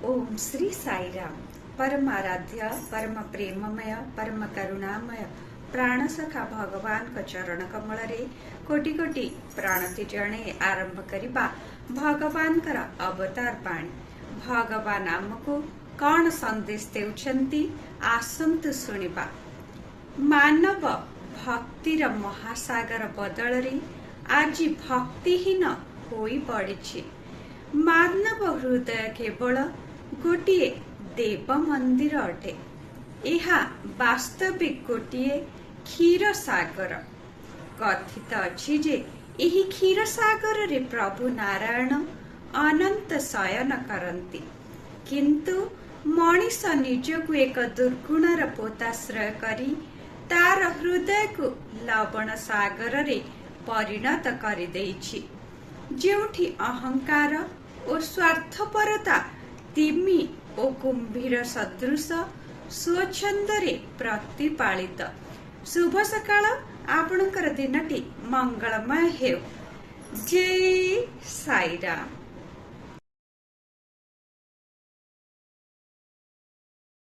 ओम श्री साईराम। परम आराध्य, परम प्रेममय, परम करुणामय प्राणसखा भगवान चरण कमल रे कोटि कोटि प्राणति जणे आरंभ करिबा भगवान कर अवतार बाणी। भगवान आमको कौन संदेश देउछंती आसंतु सुनिबा। मानव भक्तिर महासागर बदल रे आज भक्तिहीन होई पड़िछि। मानव हृदय केवल गोटिए देव मंदिर अटे। यह वास्तविक गोटिए क्षीर सागर। कथित अछि जे एही क्षीर सागर रे प्रभु नारायण अनंत शयन करंती, किंतु मनीष निजकु एक दुर्गुणर पोताश्रय करी तार हृदय को लवण सागर रे परिणत करि देइछि, जेउठी अहंकार और स्वार्थपरता तिमी और कुंभीर सदृश स्वच्छंदरे प्रतिपालित। शुभ सकाळ, आपणकर दिनटी मंगलमय हेउ। जय साईराम।